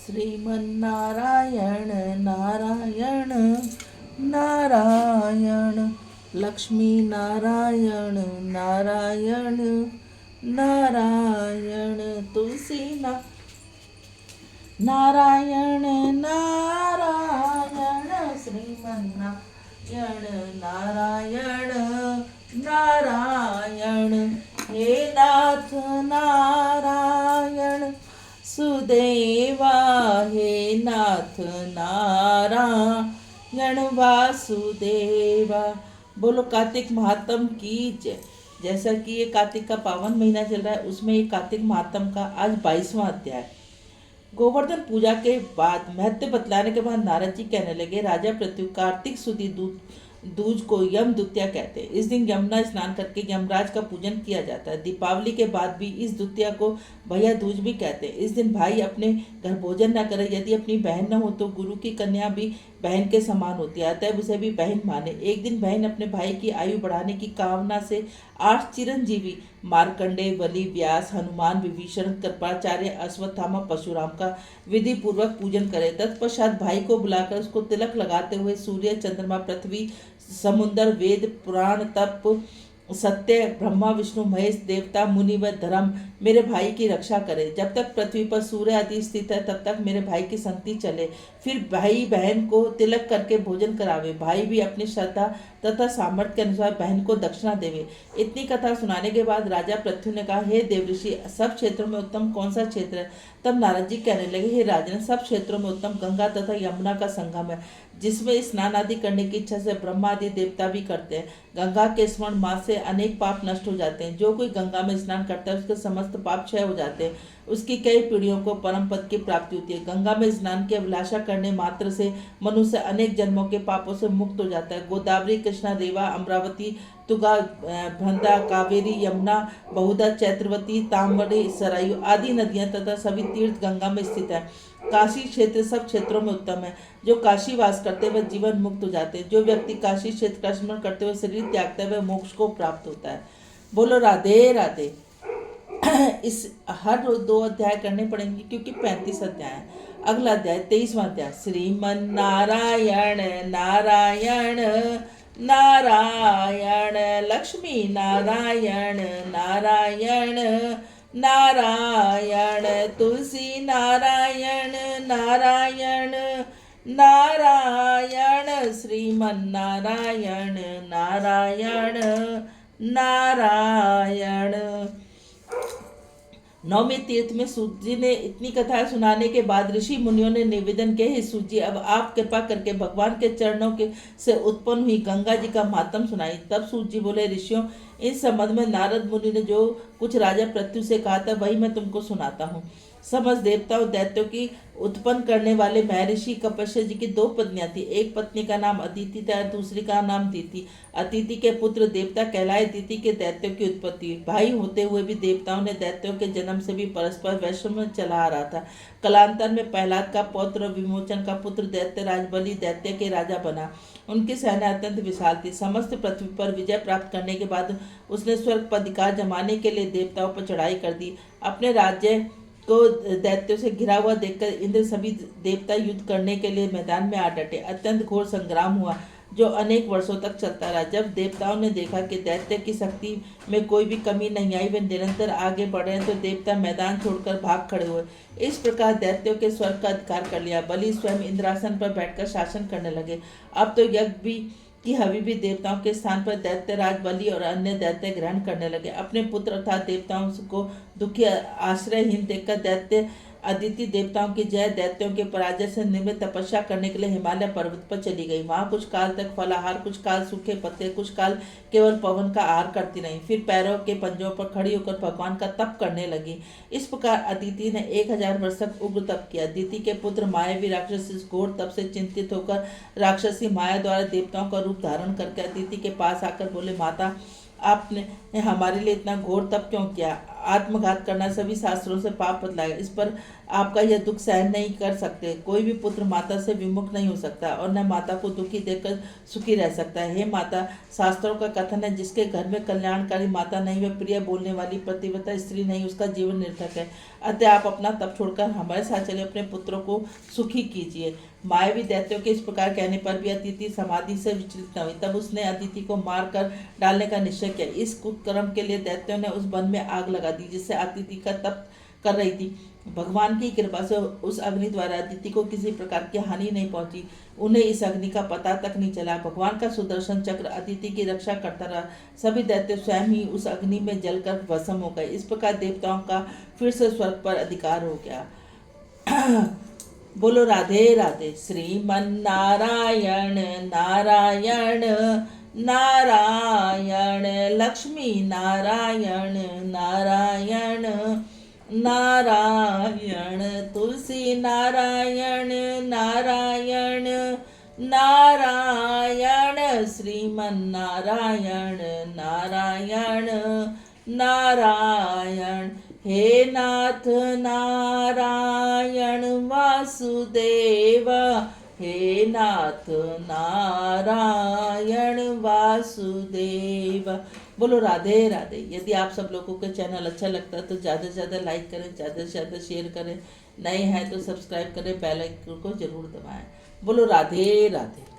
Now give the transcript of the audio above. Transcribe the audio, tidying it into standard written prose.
श्रीमन्नारायण नारायण नारायण, लक्ष्मी नारायण नारायण नारायण, तुलसी नारायण नारायण, श्रीमन्नारायण नारायण नारायण, हे नाथ नारायण सुदेवा, हे नाथ नारायण वासुदेवा। बोलो कार्तिक महात्म की जय। जैसा कि ये कार्तिक का पावन महीना चल रहा है, उसमें ये कार्तिक महात्म का आज 22वां अध्याय। गोवर्धन पूजा के बाद महत्व बतलाने के बाद नारद जी कहने लगे, राजा पृथ्वी कार्तिक सुदी दूज को यम द्वितीया कहते हैं। इस दिन यमुना स्नान करके यमराज का पूजन किया जाता है। दीपावली के बाद भी इस द्वितीया को भैया दूज भी कहते हैं। इस दिन भाई अपने घर भोजन न करे। यदि अपनी बहन न हो तो गुरु की कन्या भी बहन के समान होती है, अतः उसे भी बहन माने। एक दिन बहन अपने भाई की आयु बढ़ाने की कामना से 8 चिरंजीवी मार्कंडेय, बलि, व्यास, हनुमान, विभीषण, कृपाचार्य, अश्वत्थामा, परशुराम का विधि पूर्वक पूजन करे। तत्पश्चात भाई को बुलाकर उसको तिलक लगाते हुए सूर्य, चंद्रमा, पृथ्वी, समुद्र, वेद, पुराण, तप, सत्य, ब्रह्मा, विष्णु, महेश, देवता, मुनि व धर्म मेरे भाई की रक्षा करे। जब तक पृथ्वी पर सूर्य आदि स्थित है तब तक मेरे भाई की संगति चले। फिर भाई बहन को तिलक करके भोजन करावे। भाई भी अपनी श्रद्धा तथा सामर्थ्य के अनुसार बहन को दक्षिणा देवे। इतनी कथा सुनाने के बाद राजा पृथ्वी ने कहा, हे देवऋषि, सब क्षेत्रों में उत्तम कौन सा क्षेत्र है? तब नारद जी कहने लगे, हे राजन, सब क्षेत्रों में उत्तम गंगा तथा यमुना का संगम है, जिसमें स्नान आदि करने की इच्छा से ब्रह्मा आदि देवता भी करते हैं। गंगा के स्मरण मात्र से अनेक पाप नष्ट हो जाते हैं। जो कोई गंगा में स्नान करता है उसके समस्त पाप क्षय हो जाते हैं। उसकी कई पीढ़ियों को परम पद की प्राप्ति होती है। गंगा में स्नान की अभिलाषा करने मात्र से मनुष्य अनेक जन्मों के पापों से मुक्त हो जाता है। गोदावरी, कृष्णा, रेवा, अमरावती, तुगा, भ्रंदा, कावेरी, यमुना, बहुधा, चैत्रवती, ताम्रवती, सरयू आदि नदियां तथा सभी तीर्थ गंगा में स्थित है। काशी क्षेत्र सब क्षेत्रों में उत्तम है। जो काशी वास करते हुए जीवन मुक्त हो जाते हैं। जो व्यक्ति काशी क्षेत्र का स्मरण करते हुए शरीर त्यागते हुए मोक्ष को प्राप्त होता है। बोलो राधे राधे। इस हर रोज 2 अध्याय करने पड़ेंगे क्योंकि 35 अध्याय है। अगला अध्याय 23वां अध्याय, श्रीमन नारायण नारायण नारायण, लक्ष्मी नारायण नारायण नारायण, तुलसी नारायण नारायण नारायण, श्रीमन नारायण नारायण नारायण। नौवें तीर्थ में सूत जी ने इतनी कथा सुनाने के बाद ऋषि मुनियों ने निवेदन किया, हे सूत जी, अब आप कृपा करके भगवान के चरणों के से उत्पन्न हुई गंगा जी का महात्म सुनाई। तब सूत जी बोले, ऋषियों, इस संबंध में नारद मुनि ने जो कुछ राजा पृथ्वी से कहा था वही मैं तुमको सुनाता हूँ। समस्त देवताओं दैत्यों की उत्पन्न करने वाले महर्षि कपश्य जी की 2 पत्नियां थी। एक पत्नी का नाम अदिति था, दूसरी का नाम दीति। अदिति के पुत्र देवता कहलाए। दीति के दैत्यों की उत्पत्ति हुई। भाई होते हुए भी देवताओं ने दैत्यों के जन्म से भी परस्पर वैषम्य चला आ रहा था। कलांतर में प्रहलाद का पौत्र और विमोचन का पुत्र दैत्यराज बलि दैत्य के राजा बना। उनकी सेना अत्यंत विशाल थी। समस्त पृथ्वी पर विजय प्राप्त करने के बाद उसने स्वर्ग पर अधिकार जमाने के लिए देवताओं पर चढ़ाई कर दी। अपने राज्य को दैत्यों से घिरा हुआ देखकर इंद्र सभी देवता युद्ध करने के लिए मैदान में आ डटे। अत्यंत घोर संग्राम हुआ जो अनेक वर्षों तक चलता रहा। जब देवताओं ने देखा कि दैत्य की शक्ति में कोई भी कमी नहीं आई, वे निरंतर आगे बढ़े, तो देवता मैदान छोड़कर भाग खड़े हुए। इस प्रकार दैत्यों के स्वर्ग का अधिकार कर लिया। बलि स्वयं इंद्रासन पर बैठकर शासन करने लगे। अब तो यज्ञ भी कि हवि भी देवताओं के स्थान पर दैत्यराज बलि और अन्य दैत्य ग्रहण करने लगे। अपने पुत्र अर्थात देवताओं को दुखी आश्रयहीन देखकर दैत्य अदिति देवताओं की जय, दैत्यों के पराजय से निवृत्त तपस्या करने के लिए हिमालय पर्वत पर चली गई। वहां कुछ काल तक फलाहार, कुछ काल सूखे पत्ते, कुछ काल केवल पवन का आहार करती रही। फिर पैरों के पंजों पर खड़ी होकर भगवान का तप करने लगी। इस प्रकार अदिति ने 1000 वर्ष तक उग्र तप किया। अदिति के पुत्र मायावी राक्षस इस घोर तप से चिंतित होकर राक्षसी माया द्वारा देवताओं का रूप धारण करके अदिति के पास आकर बोले, माता, आपने हमारे लिए इतना घोर तप क्यों किया? आत्मघात करना सभी शास्त्रों से पाप बतलाएगा। इस पर आपका यह दुख सहन नहीं कर सकते। कोई भी पुत्र माता से विमुख नहीं हो सकता और न माता को दुखी देखकर सुखी रह सकता है। हे माता, शास्त्रों का कथन है, जिसके घर में कल्याणकारी माता नहीं, वह प्रिय बोलने वाली पतिव्रता स्त्री नहीं, उसका जीवन निरर्थक है। अतः आप अपना तप छोड़कर हमारे साथ चले, अपने पुत्रों को सुखी कीजिए। मायावी दैत्यों के इस प्रकार कहने पर भी अदिति समाधि से विचलित न हुई। तब उसने अदिति को मार कर डालने का निश्चय किया। इस कुकर्म के लिए दैत्यों ने उस वन में आग लगा दी, जिससे अदिति का तप कर रही थी। भगवान की कृपा से उस अग्नि द्वारा अदिति को किसी प्रकार की हानि नहीं पहुंची। उन्हें इस अग्नि का पता तक नहीं चला। भगवान का सुदर्शन चक्र अदिति की रक्षा करता रहा। सभी दैत्य स्वयं ही उस अग्नि में जलकर भस्म हो गए। इस प्रकार देवताओं का फिर से स्वर्ग पर अधिकार हो गया। बोलो राधे राधे। श्रीमन नारायण नारायण नारायण, लक्ष्मी नारायण नारायण नारायण, तुलसी नारायण नारायण नारायण, श्रीमन नारायण नारायण नारायण। हे नाथ नारायण वासुदेव, हे नाथ नारायण वासुदेव। बोलो राधे राधे। यदि आप सब लोगों को चैनल अच्छा लगता है तो ज़्यादा से ज़्यादा लाइक करें, ज़्यादा से ज़्यादा शेयर करें। नए हैं तो सब्सक्राइब करें, बेल आइकन को जरूर दबाएं। बोलो राधे राधे।